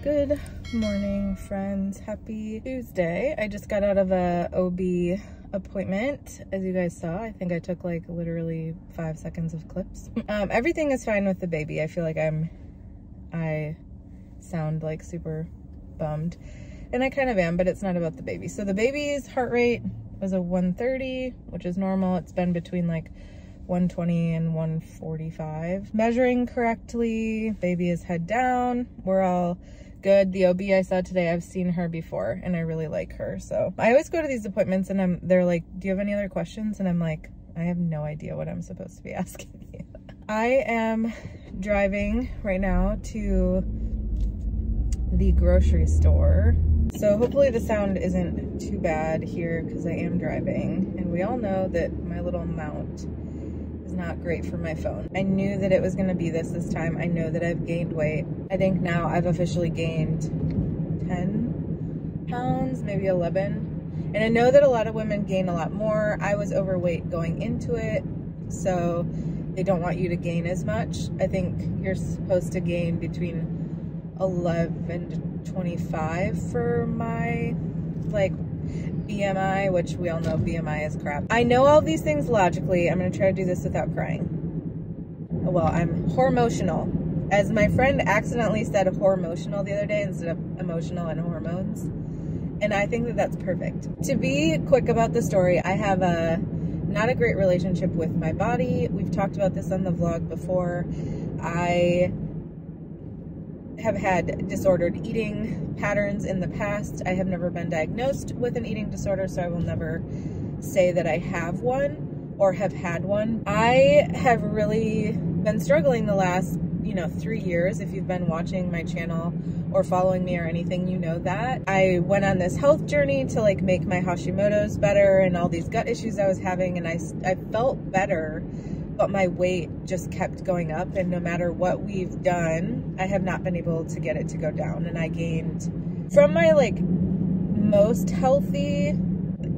Good morning, friends. Happy Tuesday. I just got out of a OB appointment. As you guys saw, I think I took like literally 5 seconds of clips. Everything is fine with the baby. I feel like I sound like super bummed, and I kind of am, but it's not about the baby. So the baby's heart rate was a 130, which is normal. It's been between like 120 and 145. Measuring correctly, baby is head down. We're all good. The OB I saw today, I've seen her before and I really like her. So I always go to these appointments and they're like, do you have any other questions? And I'm like, I have no idea what I'm supposed to be asking you. I am driving right now to the grocery store. So hopefully the sound isn't too bad here because I am driving. And we all know that my little mount is not great for my phone. I knew that it was gonna be this time. I know that I've gained weight. I think now I've officially gained 10 pounds, maybe 11. And I know that a lot of women gain a lot more. I was overweight going into it, so they don't want you to gain as much. I think you're supposed to gain between 11 to 25 for my like BMI, which we all know BMI is crap. I know all these things logically. I'm gonna try to do this without crying. Well, I'm hormotional. As my friend accidentally said hormotional the other day instead of emotional and hormones. And I think that that's perfect. To be quick about the story, I have not a great relationship with my body. We've talked about this on the vlog before. I have had disordered eating patterns in the past. I have never been diagnosed with an eating disorder, so I will never say that I have one or have had one. I have really been struggling the last, 3 years. If you've been watching my channel or following me or anything, you know that. I went on this health journey to like make my Hashimoto's better and all these gut issues I was having, and I felt better, but my weight just kept going up, and no matter what we've done, I have not been able to get it to go down. And I gained from my like most healthy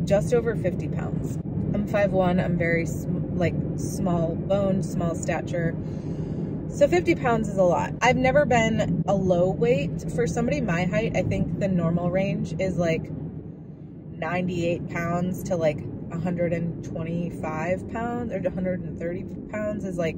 just over 50 pounds. I'm 5'1", I'm very small boned, small stature. So 50 pounds is a lot. I've never been a low weight. For somebody my height, I think the normal range is like 98 pounds to like 125 pounds or 130 pounds is like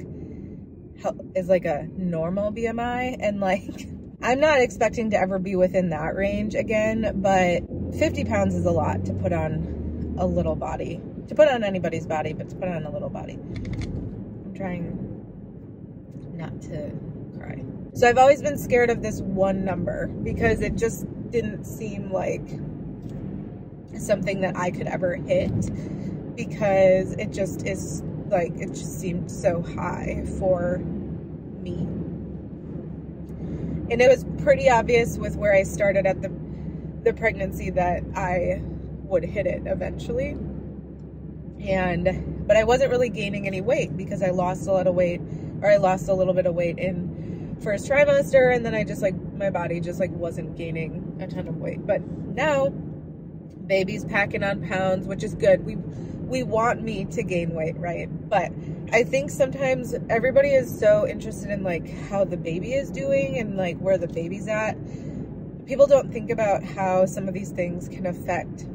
a normal BMI. And like, I'm not expecting to ever be within that range again, but 50 pounds is a lot to put on a little body, to put on anybody's body, but to put on a little body. I'm trying not to cry. So I've always been scared of this one number because it just didn't seem like something that I could ever hit, because it just is like, it just seemed so high for me. And it was pretty obvious with where I started at the pregnancy that I would hit it eventually. But I wasn't really gaining any weight because I lost a lot of weight, or I lost a little bit of weight in first trimester, and then I just like, my body just like wasn't gaining a ton of weight. But now baby's packing on pounds, which is good. We want me to gain weight, right? But I think sometimes everybody is so interested in like how the baby is doing and like where the baby's at. People don't think about how some of these things can affect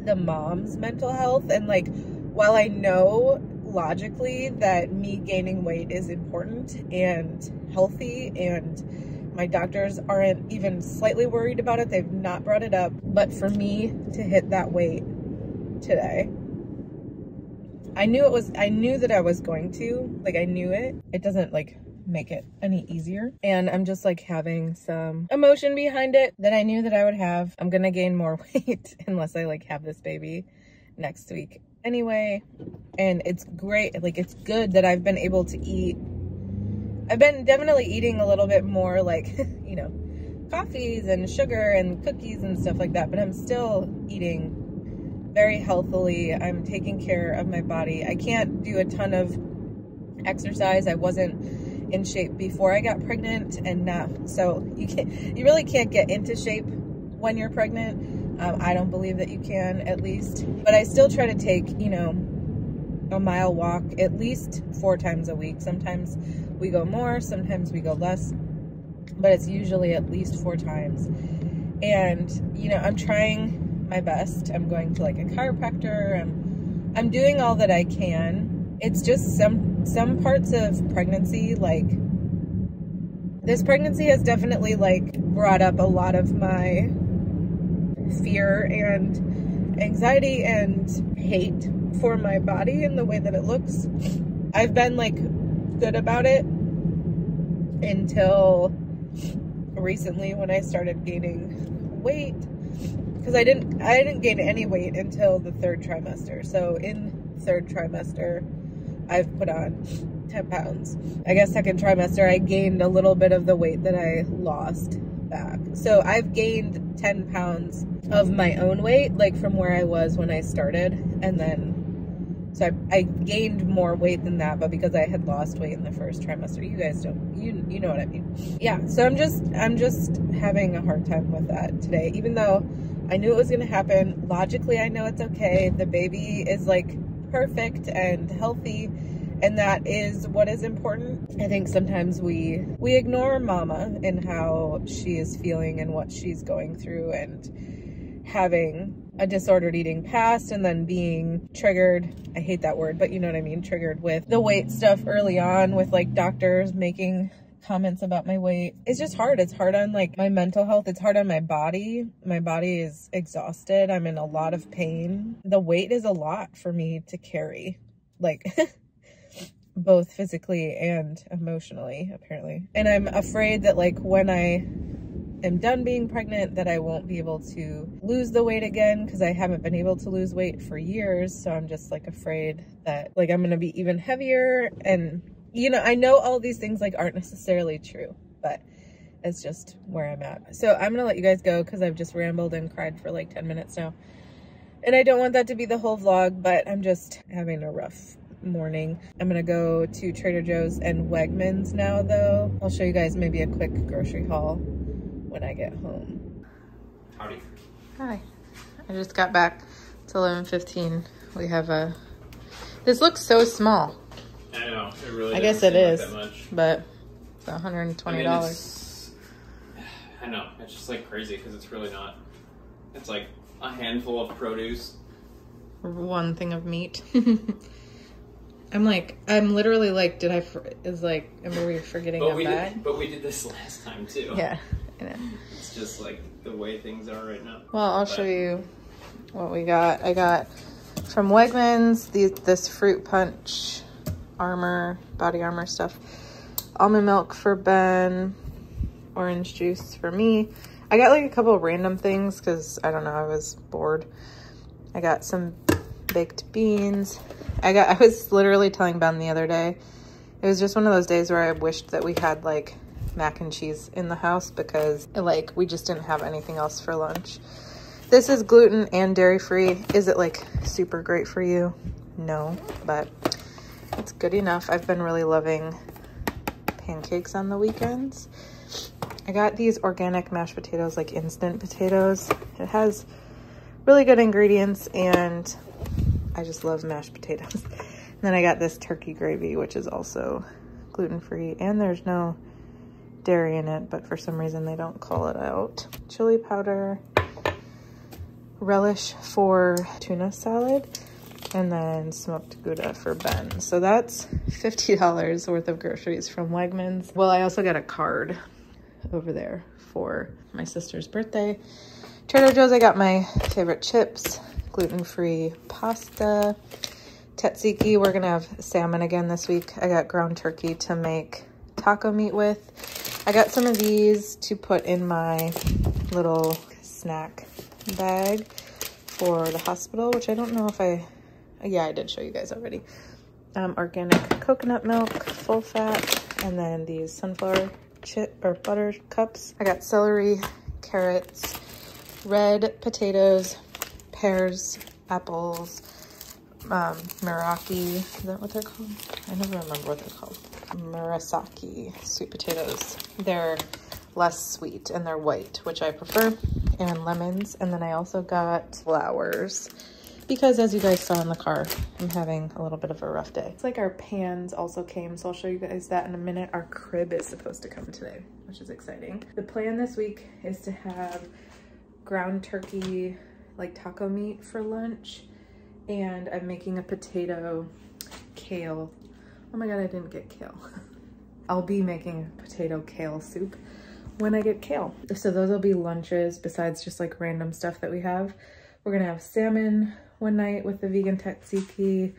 the mom's mental health. And like, while I know logically that me gaining weight is important and healthy, and my doctors aren't even slightly worried about it, they've not brought it up, but for me to hit that weight today, I knew that I was going to, like, I knew it. It doesn't like make it any easier. And I'm just like having some emotion behind it that I knew that I would have. I'm gonna gain more weight unless I like have this baby next week anyway. And it's great, like it's good that I've been able to eat. I've been definitely eating a little bit more like, coffees and sugar and cookies and stuff like that, but I'm still eating very healthily. I'm taking care of my body. I can't do a ton of exercise. I wasn't in shape before I got pregnant, and now, so you really can't get into shape when you're pregnant. I don't believe that you can, at least, but I still try to take, a mile walk at least 4 times a week. Sometimes we go more, sometimes we go less. but it's usually at least 4 times. And, you know, I'm trying my best. I'm going to like a chiropractor. I'm doing all that I can. It's just some parts of pregnancy, like this pregnancy has definitely like brought up a lot of my fear and anxiety and hate for my body and the way that it looks. I've been like good about it until recently when I started gaining weight, because I didn't gain any weight until the 3rd trimester. So in 3rd trimester I've put on 10 pounds. I guess 2nd trimester I gained a little bit of the weight that I lost back. So I've gained 10 pounds of my own weight, like from where I was when I started, and then so I gained more weight than that, but because I had lost weight in the 1st trimester. You guys don't, you know what I mean. Yeah, so I'm just having a hard time with that today, even though I knew it was gonna happen. Logically, I know it's okay. The baby is like perfect and healthy, and that is what is important. I think sometimes we ignore mama and how she is feeling and what she's going through, and having a disordered eating past, and then being triggered, I hate that word, but you know what I mean, triggered with the weight stuff early on, with like doctors making comments about my weight. It's just hard. It's hard on like my mental health. It's hard on my body. My body is exhausted. I'm in a lot of pain. The weight is a lot for me to carry, like both physically and emotionally, apparently. And I'm afraid that like when I am done being pregnant, that I won't be able to lose the weight again, because I haven't been able to lose weight for years. So I'm just like afraid that like I'm gonna be even heavier. And you know, I know all these things like aren't necessarily true, but it's just where I'm at. So I'm gonna let you guys go because I've just rambled and cried for like 10 minutes now, and I don't want that to be the whole vlog, but I'm just having a rough morning. I'm gonna go to Trader Joe's and Wegmans now though. I'll show you guys maybe a quick grocery haul when I get home. Howdy. Hi. I just got back. It's 11:15. We have a... This looks so small. I know. It really I guess it is, like that much. but it's $120. I mean, I know. It's just like crazy because it's really not. It's like a handful of produce. 1 thing of meat. I'm literally like, am we forgetting a bag? But we did this last time too. Yeah, I know. It's just like the way things are right now. Well, I'll show you what we got. I got from Wegmans this fruit punch body armor stuff. Almond milk for Ben, orange juice for me. I got like a couple of random things because I don't know, I was bored. I got some baked beans. I was literally telling Ben the other day, it was just one of those days where I wished that we had like mac and cheese in the house, because like we just didn't have anything else for lunch. This is gluten and dairy free. Is it like super great for you? No, but it's good enough. I've been really loving pancakes on the weekends. I got these organic mashed potatoes, like instant potatoes. It has really good ingredients and I just love mashed potatoes. And then I got this turkey gravy, which is also gluten-free, and there's no dairy in it, but for some reason they don't call it out. Chili powder, relish for tuna salad, and then smoked Gouda for Ben. So that's $50 worth of groceries from Wegmans. Well, I also got a card over there for my sister's birthday. Trader Joe's, I got my favorite chips, gluten-free pasta. Tzatziki, we're gonna have salmon again this week. I got ground turkey to make taco meat with. I got some of these to put in my little snack bag for the hospital, which I don't know if yeah, I did show you guys already. Organic coconut milk, full fat, and then these sunflower butter cups. I got celery, carrots, red potatoes, pears, apples, Meraki, is that what they're called? I never remember what they're called. Murasaki sweet potatoes. They're less sweet and they're white, which I prefer, and lemons. And then I also got flowers. because as you guys saw in the car, I'm having a little bit of a rough day. It's like our pans also came, so I'll show you guys that in a minute. Our crib is supposed to come today, which is exciting. The plan this week is to have ground turkey, like taco meat for lunch, and I'm making a potato kale. Oh my God, I didn't get kale. I'll be making potato kale soup when I get kale. So those will be lunches besides just like random stuff that we have. We're gonna have salmon one night with the vegan tzatziki.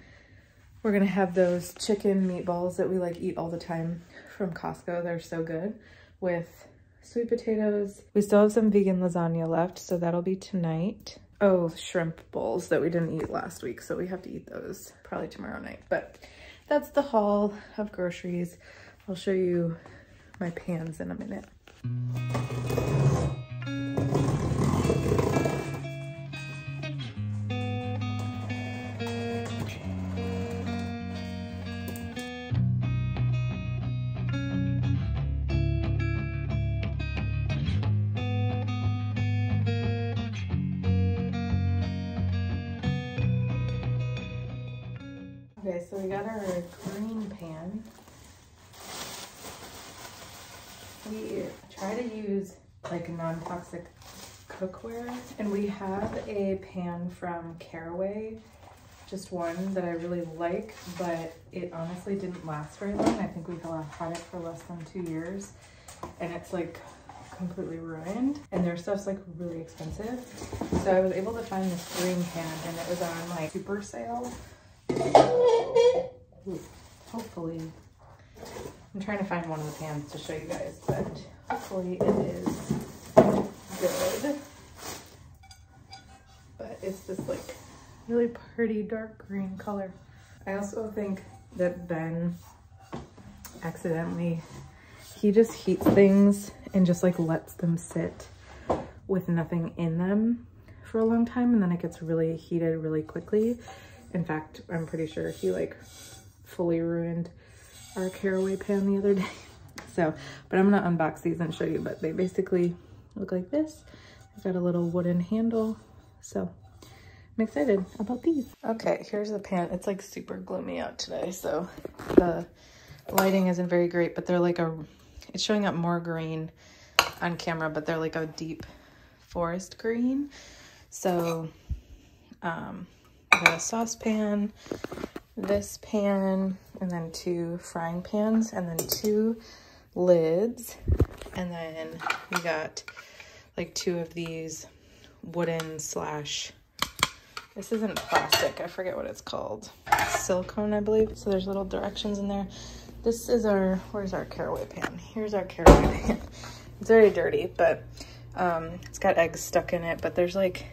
We're gonna have those chicken meatballs that we like eat all the time from Costco. They're so good, with sweet potatoes. We still have some vegan lasagna left, so that'll be tonight. Oh, shrimp bowls that we didn't eat last week, so we have to eat those probably tomorrow night. But that's the haul of groceries. I'll show you my pans in a minute. Okay, so we got our green pan. We try to use like non-toxic cookware, and we have a pan from Caraway, just one that I really like, but it honestly didn't last very long. I think we've had it for less than 2 years, and it's like completely ruined, and their stuff's like really expensive. So I was able to find this green pan, and it was on like super sale. Ooh, hopefully, I'm trying to find one of the pans to show you guys, but hopefully it is good. But it's this like really pretty dark green color. I also think that Ben accidentally, he just heats things and just like lets them sit with nothing in them for a long time, and then it gets really heated really quickly. In fact, I'm pretty sure he like fully ruined our Caraway pan the other day. So, but I'm gonna unbox these and show you, but they basically look like this. They've got a little wooden handle. So I'm excited about these. Okay, here's the pan. It's like super gloomy out today, so the lighting isn't very great, but they're like it's showing up more green on camera, but they're like a deep forest green. So, I got a saucepan, this pan, and then 2 frying pans, and then 2 lids, and then we got like 2 of these wooden slash, this isn't plastic, I forget what it's called, silicone I believe. So there's little directions in there. This is our, where's our Caraway pan? Here's our Caraway pan. It's very dirty, but it's got eggs stuck in it, but there's like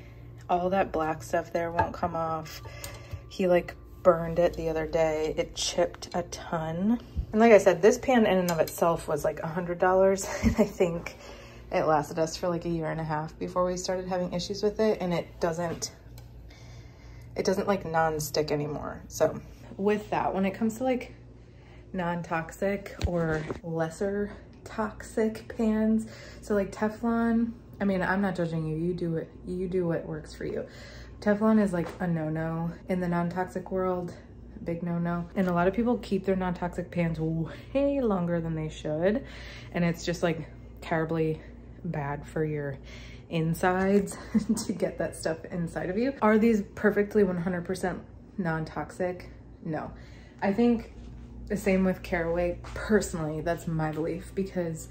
all that black stuff there won't come off. He like burned it the other day. It chipped a ton. And like I said, this pan in and of itself was like $100, and I think it lasted us for like 1.5 years before we started having issues with it, and it doesn't like non-stick anymore. So with that, when it comes to like non-toxic or lesser toxic pans, so like Teflon, I mean, I'm not judging you. You do what works for you. Teflon is like a no-no in the non-toxic world, big no-no. And a lot of people keep their non-toxic pans way longer than they should. And it's just like terribly bad for your insides to get that stuff inside of you. Are these perfectly 100% non-toxic? No. I think the same with Caraway. Personally, that's my belief, because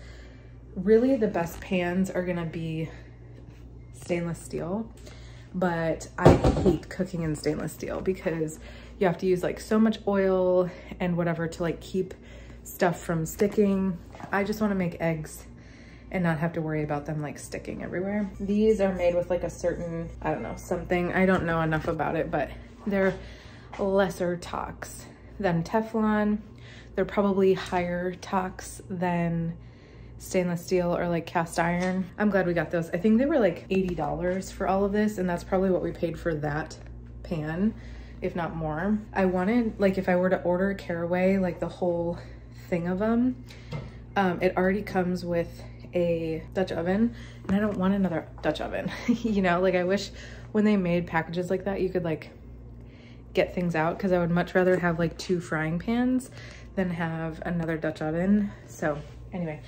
really the best pans are gonna be stainless steel, but I hate cooking in stainless steel because you have to use like so much oil and whatever to like keep stuff from sticking. I just want to make eggs and not have to worry about them like sticking everywhere. These are made with like a certain, I don't know, something, I don't know enough about it, but they're lesser tox than Teflon. They're probably higher tox than stainless steel or like cast iron. I'm glad we got those. I think they were like $80 for all of this, and that's probably what we paid for that pan, if not more. I wanted, like, if I were to order Caraway, like the whole thing of them, it already comes with a Dutch oven, and I don't want another Dutch oven. You know, like I wish when they made packages like that, you could like get things out, because I would much rather have like 2 frying pans than have another Dutch oven. So anyway,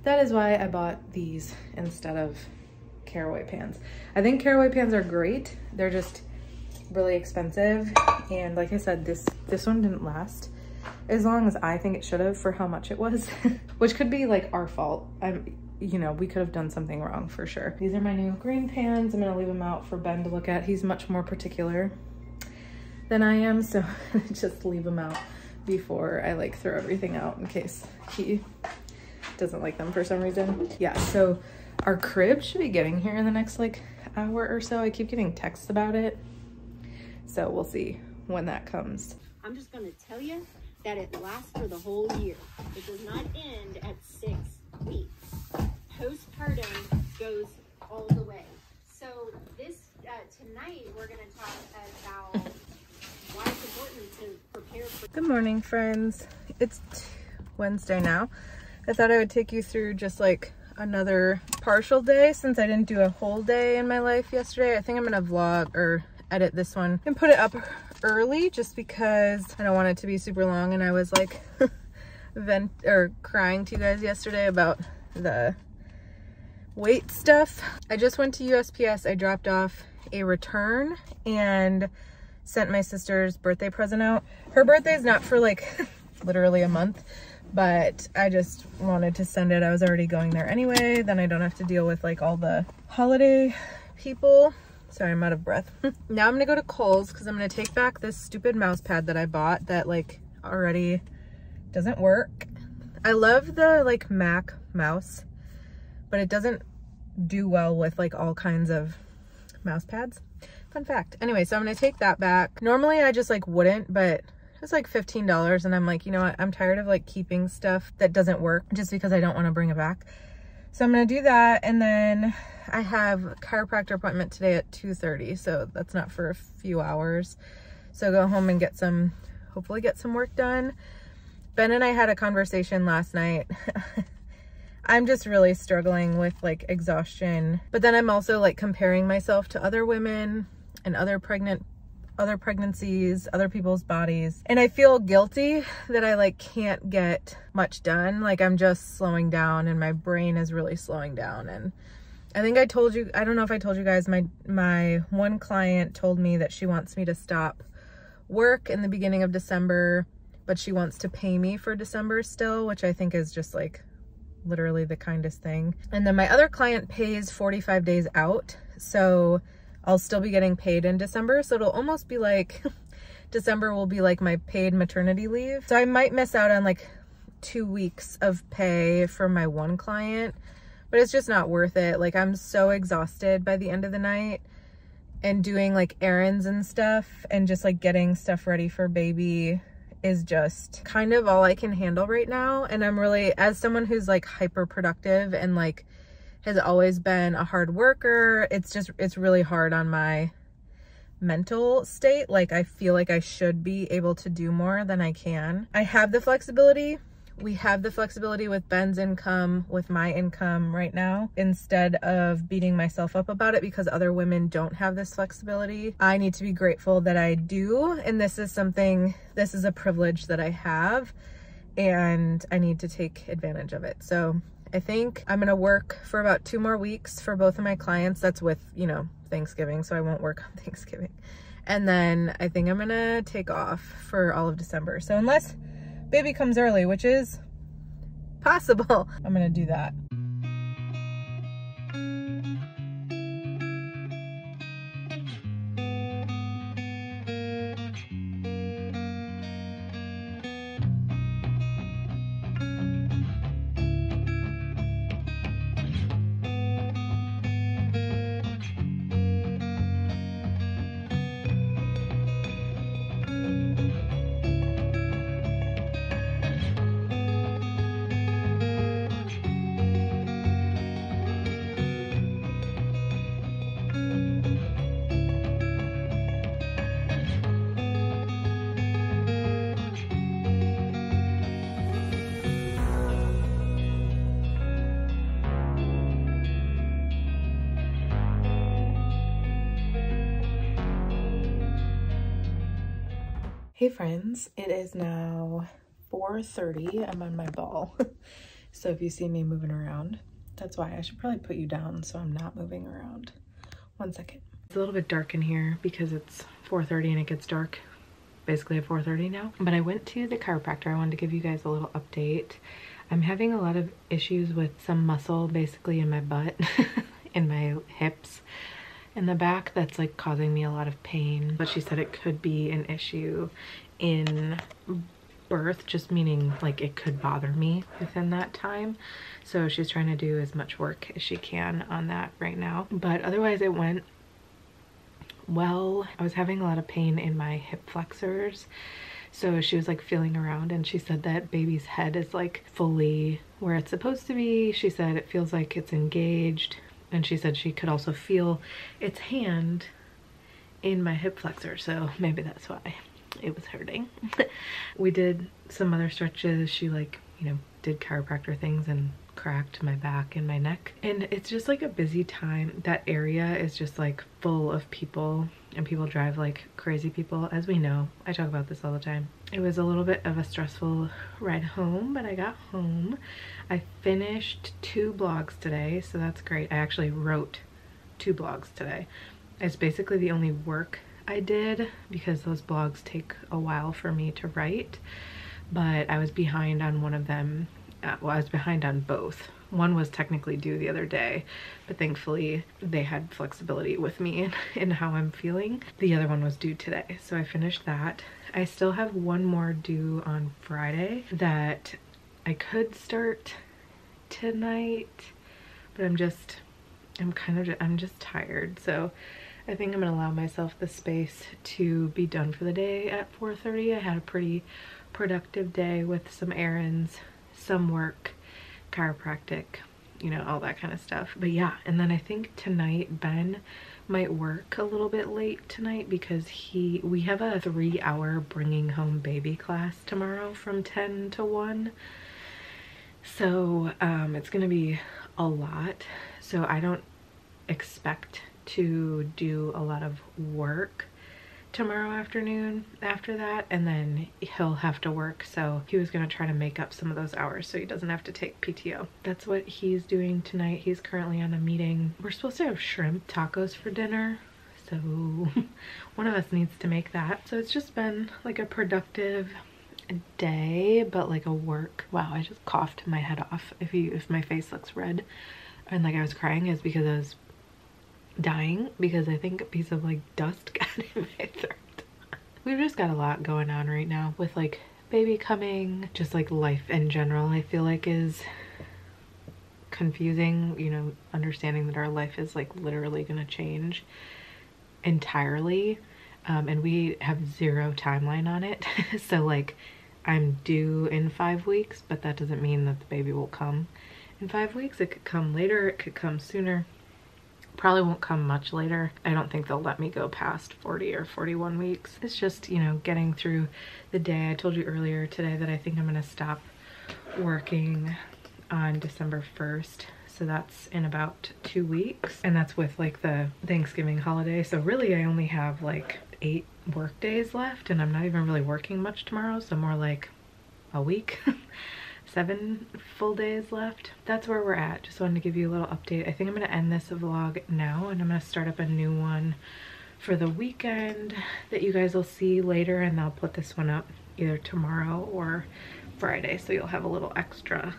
that is why I bought these instead of Caraway pans. I think Caraway pans are great. They're just really expensive. And like I said, this one didn't last as long as I think it should have for how much it was, which could be like our fault. You know, we could have done something wrong for sure. These are my new green pans. I'm gonna leave them out for Ben to look at. He's much more particular than I am, so just leave them out before I like throw everything out in case he doesn't like them for some reason. Yeah, so our crib should be getting here in the next like hour or so. I keep getting texts about it, so we'll see when that comes. I'm just gonna tell you that it lasts for the whole year. It does not end at 6 weeks. Postpartum goes all the way. So this tonight we're gonna talk about why it's important to prepare for. Good morning, friends. It's Wednesday now. I thought I would take you through just like another partial day since I didn't do a whole day in my life yesterday. I think I'm gonna vlog or edit this one and put it up early just because I don't want it to be super long, and I was like crying to you guys yesterday about the weight stuff. I just went to USPS. I dropped off a return and sent my sister's birthday present out. Her birthday is not for like literally a month, but I just wanted to send it. I was already going there anyway, then I don't have to deal with like all the holiday people. Sorry, I'm out of breath. Now I'm gonna go to Kohl's because I'm gonna take back this stupid mouse pad that I bought that like already doesn't work. I love the like Mac mouse, but it doesn't do well with like all kinds of mouse pads. Fun fact. Anyway, so I'm gonna take that back. Normally I just like wouldn't, but it was like $15 and I'm like, you know what? I'm tired of like keeping stuff that doesn't work just because I don't want to bring it back. So I'm gonna do that, and then I have a chiropractor appointment today at 2:30, so that's not for a few hours. So go home and get some, hopefully get some work done. Ben and I had a conversation last night. I'm just really struggling with like exhaustion, but then I'm also like comparing myself to other women and other pregnancies, other people's bodies. And I feel guilty that I like can't get much done. Like I'm just slowing down and my brain is really slowing down. And I think I told you, I don't know if I told you guys, my one client told me that she wants me to stop work in the beginning of December, but she wants to pay me for December still, which I think is just like literally the kindest thing. And then my other client pays 45 days out, so I'll still be getting paid in December. So it'll almost be like December will be like my paid maternity leave. So I might miss out on like 2 weeks of pay for my one client, but it's just not worth it. Like I'm so exhausted by the end of the night, and doing like errands and stuff and just like getting stuff ready for baby is just kind of all I can handle right now. And I'm really, as someone who's like hyper productive and like has always been a hard worker, it's really hard on my mental state. Like I feel like I should be able to do more than I can. I have the flexibility. We have the flexibility with Ben's income, with my income right now, instead of beating myself up about it because other women don't have this flexibility. I need to be grateful that I do. And this is a privilege that I have, and I need to take advantage of it. So I think I'm gonna work for about 2 more weeks for both of my clients. That's with, you know, Thanksgiving, so I won't work on Thanksgiving. And then I think I'm gonna take off for all of December. So unless baby comes early, which is possible, I'm gonna do that. Hey friends, it is now 4:30. I'm on my ball. So if you see me moving around, that's why. I should probably put you down so I'm not moving around. 1 second. It's a little bit dark in here because it's 4:30 and it gets dark basically at 4:30 now. But I went to the chiropractor. I wanted to give you guys a little update. I'm having a lot of issues with some muscle basically in my butt, in my hips, in the back, that's like causing me a lot of pain. But she said it could be an issue in birth, just meaning like it could bother me within that time. So she's trying to do as much work as she can on that right now. But otherwise it went well. I was having a lot of pain in my hip flexors. So she was like feeling around and she said that baby's head is like fully where it's supposed to be. She said it feels like it's engaged. And she said she could also feel its hand in my hip flexor. So maybe that's why it was hurting. We did some other stretches. She like, you know, did chiropractor things and cracked my back and my neck. And it's just like a busy time. That area is just like full of people and people drive like crazy people, as we know. I talk about this all the time. It was a little bit of a stressful ride home, but I got home. I finished 2 blogs today, so that's great. I actually wrote 2 blogs today. It's basically the only work I did because those blogs take a while for me to write, but I was behind on one of them. Well, I was behind on both. One was technically due the other day, but thankfully they had flexibility with me in how I'm feeling. The other one was due today, so I finished that. I still have one more due on Friday that I could start tonight, but I'm just tired. So I think I'm gonna allow myself the space to be done for the day at 4:30. I had a pretty productive day with some errands, some work, chiropractic, you know, all that kind of stuff. But yeah, and then I think tonight Ben might work a little bit late tonight because we have a 3-hour bringing home baby class tomorrow from 10 to 1. So it's gonna be a lot. So I don't expect to do a lot of work tomorrow afternoon after that, and then he'll have to work, so he was gonna try to make up some of those hours so he doesn't have to take PTO. That's what he's doing tonight. He's currently on a meeting. We're supposed to have shrimp tacos for dinner, so one of us needs to make that. So it's just been like a productive day, but like a work. Wow, I just coughed my head off. If my face looks red and like I was crying, is because I was dying, because I think a piece of like dust got in my throat. We've just got a lot going on right now with like baby coming, just like life in general I feel like is confusing, you know, understanding that our life is like literally gonna change entirely, and we have 0 timeline on it. So like I'm due in 5 weeks, but that doesn't mean that the baby will come in 5 weeks. It could come later, it could come sooner. Probably won't come much later. I don't think they'll let me go past 40 or 41 weeks. It's just, you know, getting through the day. I told you earlier today that I think I'm gonna stop working on December 1st. So that's in about 2 weeks. And that's with like the Thanksgiving holiday. So really I only have like 8 work days left, and I'm not even really working much tomorrow. So more like a week. 7 full days left. That's where we're at. Just wanted to give you a little update. I think I'm going to end this vlog now, and I'm going to start up a new one for the weekend that you guys will see later, and I'll put this one up either tomorrow or Friday, so you'll have a little extra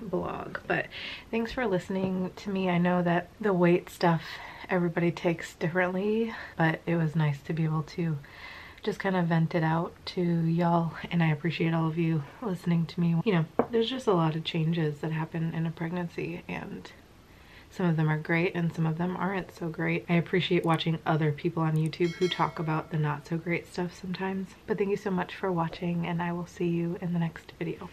vlog. But thanks for listening to me. I know that the weight stuff everybody takes differently, but it was nice to be able to just kind of vent it out to y'all, and I appreciate all of you listening to me. You know, there's just a lot of changes that happen in a pregnancy, and some of them are great and some of them aren't so great. I appreciate watching other people on YouTube who talk about the not so great stuff sometimes. But thank you so much for watching, and I will see you in the next video.